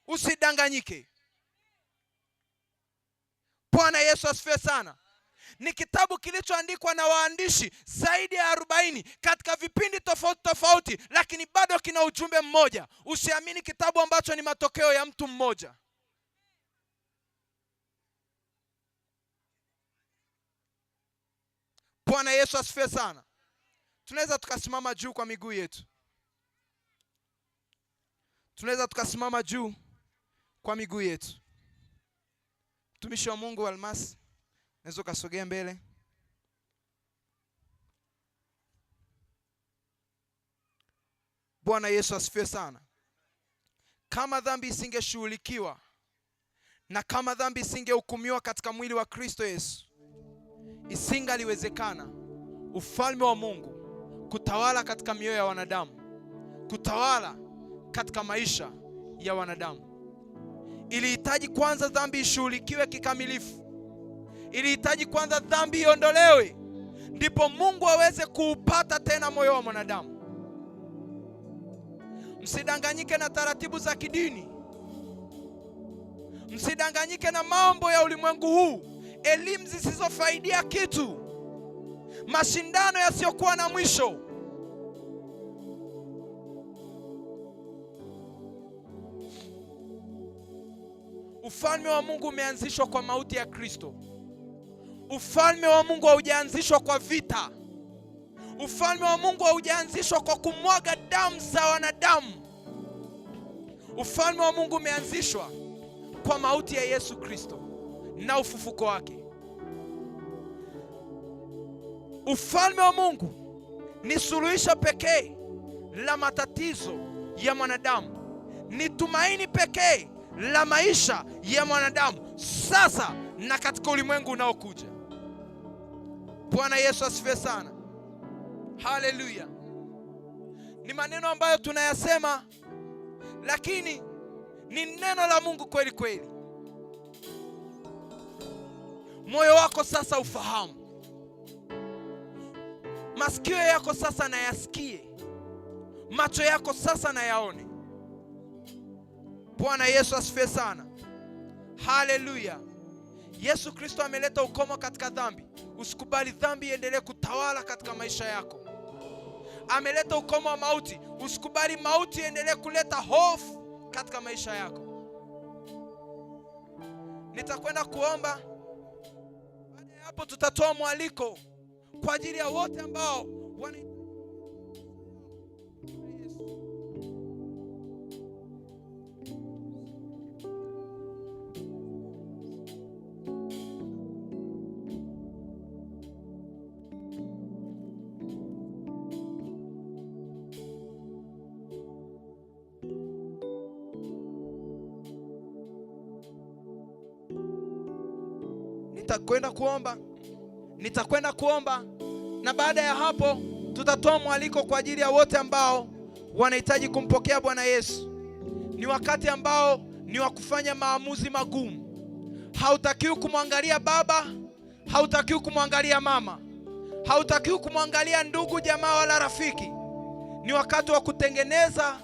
Usidanganyike. Bwana Yesu asifiwe sana. Ni kitabu kilichoandikwa na waandishi zaidi ya 40 katika vipindi tofauti tofauti, lakini bado kina ujumbe mmoja. Usiamini kitabu ambacho ni matokeo ya mtu mmoja. Bwana Yesu asifiwe sana. Tunaweza tukasimama juu kwa miguu yetu. Tunaweza tukasimama juu kwa miguu yetu. Mtumishi wa Mungu Almasi, naweza ukasogea mbele. Bwana Yesu asifiwe sana. Kama dhambi isingeshughulikiwa na kama dhambi isingehukumiwa katika mwili wa Kristo Yesu, isingaliwezekana ufalme wa Mungu kutawala katika mioyo ya wanadamu, kutawala katika maisha ya wanadamu. Ilihitaji kwanza dhambi ishughulikiwe kikamilifu. Ilihitaji kwanza dhambi iondolewe, ndipo Mungu aweze kuupata tena moyo wa mwanadamu. Msidanganyike na taratibu za kidini. Msidanganyike na mambo ya ulimwengu huu, elimu zisizofaidia kitu, mashindano yasiyokuwa na mwisho. Ufalme wa Mungu umeanzishwa kwa mauti ya Kristo. Ufalme wa Mungu haujaanzishwa kwa vita. Ufalme wa Mungu haujaanzishwa kwa kumwaga damu za wanadamu. Ufalme wa Mungu umeanzishwa kwa mauti ya Yesu Kristo na ufufuko wake. Ufalme wa Mungu ni suluhisho pekee la matatizo ya mwanadamu. Ni tumaini pekee la maisha ya mwanadamu sasa na katika ulimwengu unaokuja. Bwana Yesu asifiwe sana. Haleluya. Ni maneno ambayo tunayasema, lakini ni neno la Mungu kweli kweli. Moyo wako sasa ufahamu. Masikio yako sasa na yasikie. Macho yako sasa na yaone. Bwana Yesu asifiwe sana. Haleluya. Yesu Kristo ameleta ukomo katika dhambi. Usikubali dhambi iendelee kutawala katika maisha yako. Ameleta ukomo wa mauti. Usikubali mauti iendelee kuleta hofu katika maisha yako. Nitakwenda kuomba. Baada ya hapo tutatoa mwaliko kwa ajili ya wote ambao nitakwenda kuomba na baada ya hapo tutatoa mwaliko kwa ajili ya wote ambao wanahitaji kumpokea Bwana Yesu. Ni wakati ambao ni wa kufanya maamuzi magumu. Hautakiwi kumwangalia baba, hautakiwi kumwangalia mama, hautakiwi kumwangalia ndugu, jamaa wala rafiki. Ni wakati wa kutengeneza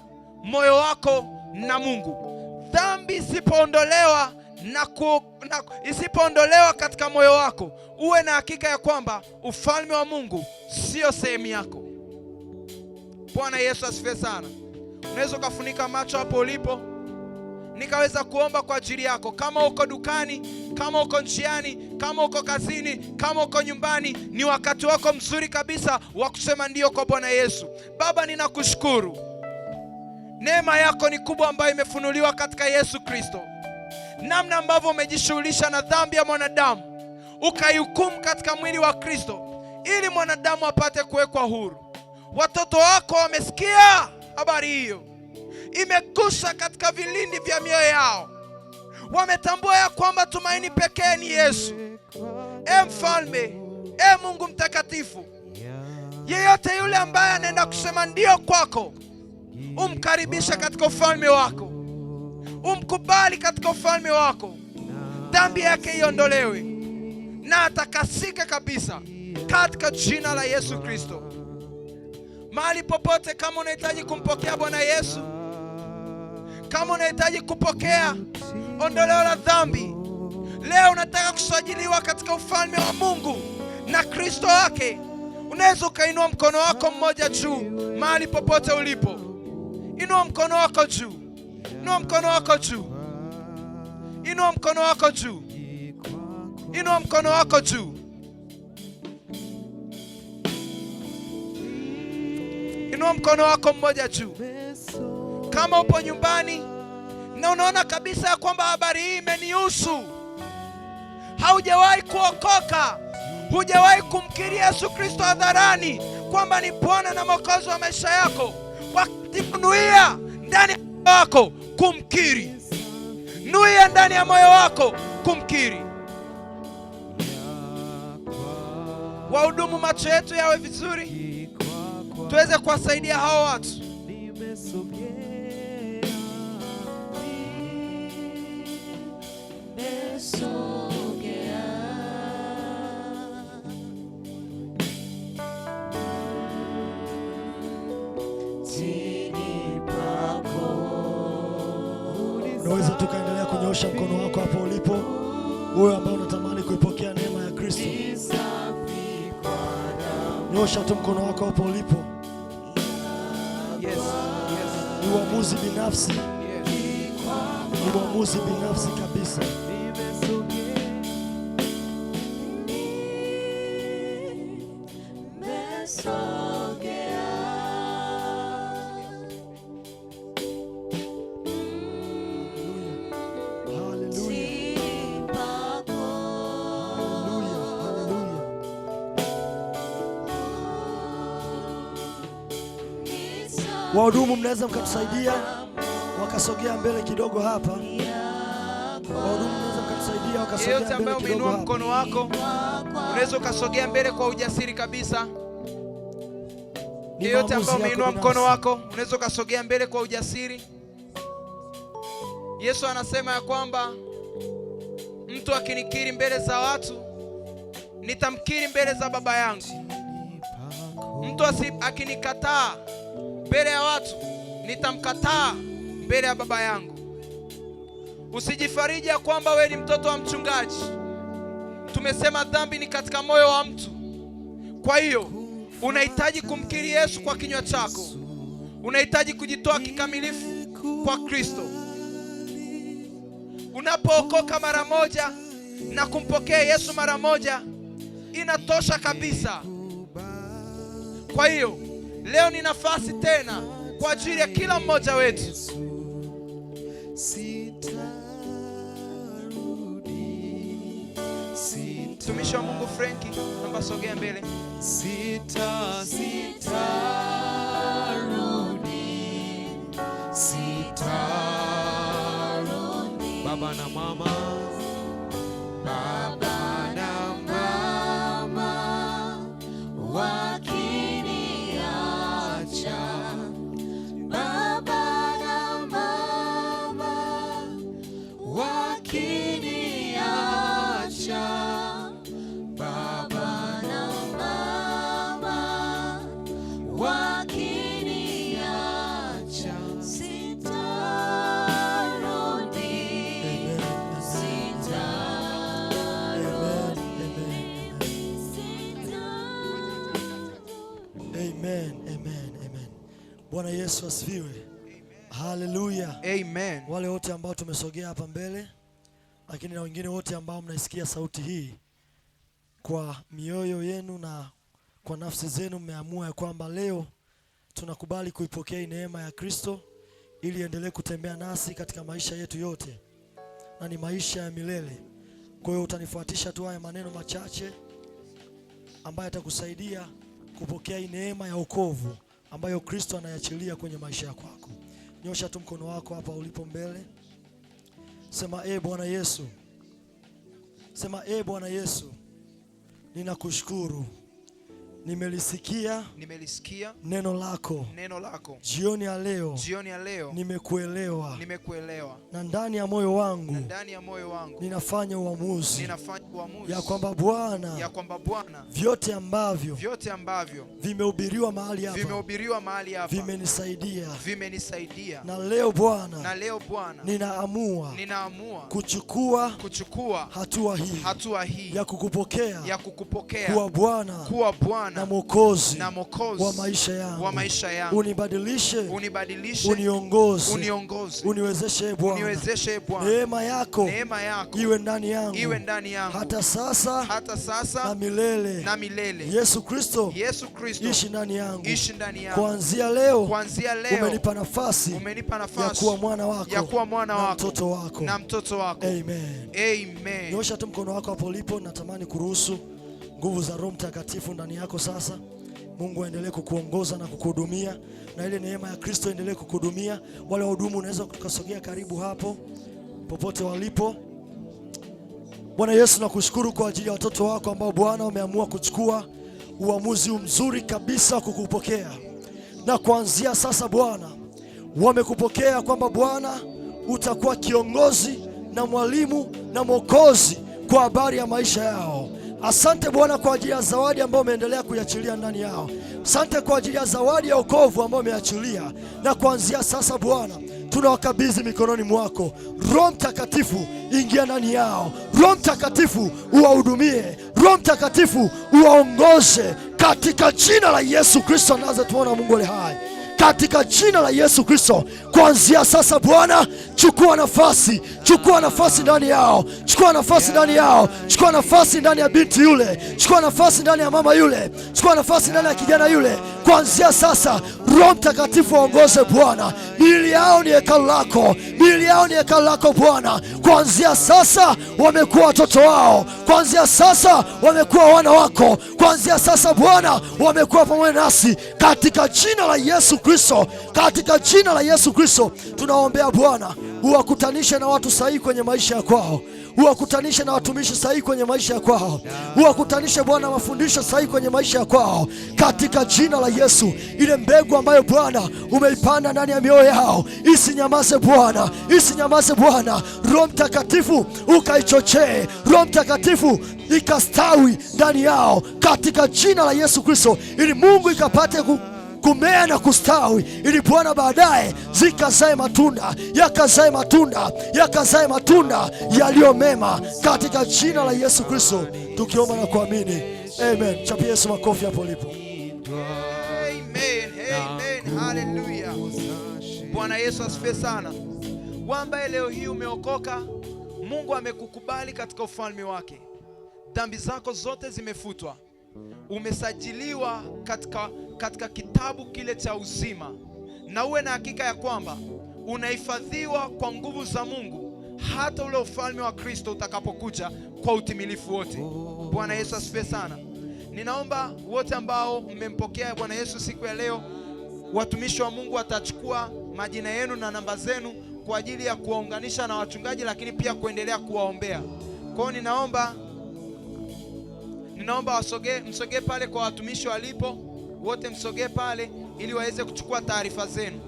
moyo wako na Mungu. Dhambi isipoondolewa na isipoondolewa katika moyo wako, uwe na hakika ya kwamba ufalme wa Mungu sio sehemu yako. Bwana Yesu asifiwe sana. Unaweza ukafunika macho hapo ulipo, nikaweza kuomba kwa ajili yako. Kama uko dukani, kama uko njiani, kama uko kazini, kama uko nyumbani, ni wakati wako mzuri kabisa wa kusema ndio kwa Bwana Yesu. Baba, ninakushukuru. Neema yako ni kubwa ambayo imefunuliwa katika Yesu Kristo. Namna ambavyo umejishughulisha na dhambi ya mwanadamu, ukaihukumu katika mwili wa Kristo ili mwanadamu apate kuwekwa huru. Watoto wako wamesikia habari hiyo, imegusa katika vilindi vya mioyo yao. Wametambua ya kwamba tumaini pekee ni Yesu. Mfalme, Mungu mtakatifu, yeyote yule ambaye anaenda kusema ndio kwako, umkaribisha katika ufalme wako, umkubali katika ufalme wako. Dhambi yake iondolewe na atakasika kabisa katika jina la Yesu Kristo. Mahali popote, kama unahitaji kumpokea Bwana Yesu, kama unahitaji kupokea ondoleo la dhambi, leo unataka kusajiliwa katika ufalme wa Mungu na Kristo wake, unaweza ukainua mkono wako mmoja juu. Mahali popote ulipo, inua mkono wako juu. Inua mkono wako juu. Inua mkono wako juu. Inua mkono wako juu. Inua mkono wako mmoja juu. Kama upo nyumbani na unaona kabisa ya kwamba habari hii imenihusu, haujawahi kuokoka, hujawahi kumkiri Yesu Kristo hadharani kwamba ni Bwana na Mwokozi wa maisha yako, nuia ndani ya moyo wako kumkiri. Nuia ndani ya moyo wako kumkiri. Wahudumu, macho yetu yawe vizuri, tuweze kuwasaidia hao watu.
Unaweza tukaendelea kunyoosha mkono wako hapo ulipo, wewe ambaye unatamani kuipokea neema ya Kristo. Nyosha tu mkono wako hapo ulipo.
Yes.
Ni uamuzi binafsi. Ni uamuzi binafsi kabisa. Wahudumu, mnaweza mkatusaidia wakasogea mbele kidogo hapa. Wahudumu, mnaweza mkatusaidia wakasogea mbele kidogo hapa.
Umeinua mkono wako, unaweza ukasogea mbele kwa ujasiri kabisa. Yeyote ambaye umeinua mkono wako, unaweza ukasogea mbele kwa ujasiri. Yesu anasema ya kwamba mtu akinikiri mbele za watu, nitamkiri mbele za Baba yangu. Mtu akinikataa mbele ya watu, nitamkataa mbele ya Baba yangu. Usijifariji ya kwamba wewe ni mtoto wa mchungaji. Tumesema dhambi ni katika moyo wa mtu. Kwa hiyo unahitaji kumkiri Yesu kwa kinywa chako. Unahitaji kujitoa kikamilifu kwa Kristo. Unapookoka mara moja na kumpokea Yesu mara moja, inatosha kabisa. Kwa hiyo leo ni nafasi tena kwa ajili ya kila mmoja wetu. Mtumishi wa Mungu Frankie, naomba sogea mbele.
Sitarudi. Baba na mama, baba na mama wakiniacha, baba na mama wakiniacha, baba na mama wakiniacha, sitarudi.
Bwana Yesu asifiwe. Haleluya.
Amen.
Wale wote ambao tumesogea hapa mbele, lakini na wengine wote ambao mnaisikia sauti hii, kwa mioyo yenu na kwa nafsi zenu mmeamua ya kwamba leo tunakubali kuipokea neema ya Kristo ili endelee kutembea nasi katika maisha yetu yote, na ni maisha ya milele. Kwa hiyo utanifuatisha tu haya maneno machache ambayo yatakusaidia kupokea neema ya wokovu ambayo Kristo anayachilia kwenye maisha yako. Nyosha tu mkono wako hapa ulipo mbele. Sema Bwana Yesu. Sema Bwana Yesu, ninakushukuru. Nimelisikia neno lako jioni ya leo, nimekuelewa, na ndani ya moyo wangu ninafanya uamuzi ya kwamba Bwana, vyote ambavyo vimehubiriwa mahali hapa vimenisaidia, na leo Bwana ninaamua kuchukua hatua hii ya kukupokea kuwa Bwana na Mwokozi wa maisha yangu. Unibadilishe, uniongoze, uniwezeshe Bwana. Neema yako iwe ndani yangu hata sasa na milele. Yesu Kristo, ishi ndani yangu. Kuanzia leo umenipa nafasi ya kuwa mwana wako na mtoto wako. Amen. Nyosha tu mkono wako hapo ulipo. Natamani kuruhusu nguvu za Roho Mtakatifu ndani yako sasa. Mungu aendelee kukuongoza na kukuhudumia, na ile neema ya Kristo endelee kukuhudumia. Wale wahudumu unaweza kusogea karibu hapo popote walipo. Bwana Yesu, nakushukuru kwa ajili ya watoto wako ambao Bwana wameamua kuchukua uamuzi mzuri kabisa kukupokea. Na kuanzia sasa Bwana wamekupokea kwamba Bwana utakuwa kiongozi na mwalimu na mwokozi kwa habari ya maisha yao. Asante Bwana kwa ajili ya zawadi ambayo umeendelea kuiachilia ndani yao. Asante kwa ajili ya zawadi ya wokovu ambayo umeachilia. Na kuanzia sasa Bwana tunawakabidhi mikononi mwako. Roho Mtakatifu ingia ndani yao. Roho Mtakatifu uwahudumie. Roho Mtakatifu uwaongoze katika jina la Yesu Kristo tunaona Mungu aliye hai. Katika jina la Yesu Kristo, kuanzia sasa Bwana chukua nafasi ndani yao. Chukua nafasi ndani yao. Chukua nafasi ndani ya binti yule. Chukua nafasi ndani ya mama yule. Chukua nafasi ndani ya kijana yule. Kuanzia sasa Roho Mtakatifu waongoze Bwana. Miili yao ni hekalu lako. Miili yao ni hekalu lako Bwana. Kuanzia sasa wamekuwa watoto wao. Kuanzia sasa wamekuwa wana wako. Kuanzia sasa Bwana wamekuwa pamoja nasi katika jina la Yesu Kristo. Katika jina la Yesu Kristo tunaombea Bwana, uwakutanishe na watu sahihi kwenye maisha ya kwao. Uwakutanishe na watumishi sahihi kwenye maisha ya kwao. Uwakutanishe Bwana mafundisho sahihi kwenye maisha ya kwao. Katika jina la Yesu, ile mbegu ambayo Bwana umeipanda ndani ya mioyo yao isinyamaze Bwana, isinyamaze Bwana. Roho Mtakatifu ukaichochee. Roho Mtakatifu ikastawi ndani yao katika jina la Yesu Kristo, ili Mungu ikapate kumea na kustawi, ili Bwana baadaye zikazae matunda, yakazae matunda yaliyo mema katika jina la Yesu Kristo tukiomba na kuamini. Amen. Chapia Yesu makofi hapo ulipo.
Amen. Hallelujah. Bwana Yesu asifiwe sana. Wamba leo hii umeokoka, Mungu amekukubali katika ufalme wake. Dhambi zako zote zimefutwa. Umesajiliwa katika kitabu kile cha uzima, na uwe na hakika ya kwamba unahifadhiwa kwa nguvu za Mungu hata ule ufalme wa Kristo utakapokuja kwa utimilifu wote. Bwana Yesu asifiwe sana. Ninaomba wote ambao mmempokea Bwana Yesu siku ya leo, watumishi wa Mungu watachukua majina yenu na namba zenu kwa ajili ya kuwaunganisha na wachungaji, lakini pia kuendelea kuwaombea. Kwa hiyo ninaomba msogee pale kwa watumishi walipo, wote msogee pale ili waweze kuchukua taarifa zenu.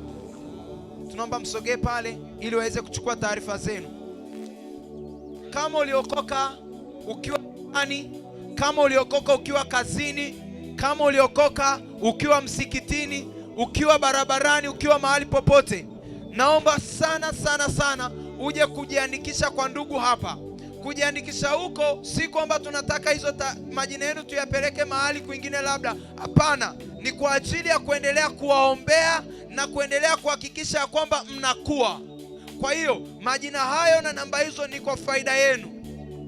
Tunaomba msogee pale ili waweze kuchukua taarifa zenu. Kama uliokoka ukiwa nyumbani, kama uliokoka ukiwa kazini, kama uliokoka ukiwa msikitini, ukiwa barabarani, ukiwa mahali popote, naomba sana uje kujiandikisha kwa ndugu hapa. Kujiandikisha huko si kwamba tunataka hizo majina yenu tuyapeleke mahali kwingine labda. Hapana, ni kwa ajili ya kuendelea kuwaombea na kuendelea kuhakikisha kwamba mnakuwa. Kwa hiyo majina hayo na namba hizo ni kwa faida yenu.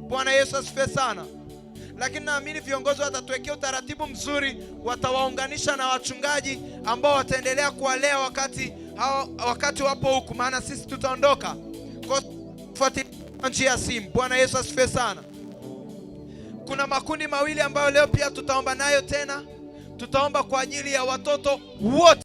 Bwana Yesu asifiwe sana. Lakini naamini viongozi watatuwekea utaratibu mzuri, watawaunganisha na wachungaji ambao wataendelea kuwalea wakati wapo huku, maana sisi tutaondoka kwa kufuatilia njia ya simu. Bwana Yesu asifiwe sana. Kuna makundi mawili ambayo leo pia tutaomba nayo tena. Tutaomba kwa ajili ya watoto wote.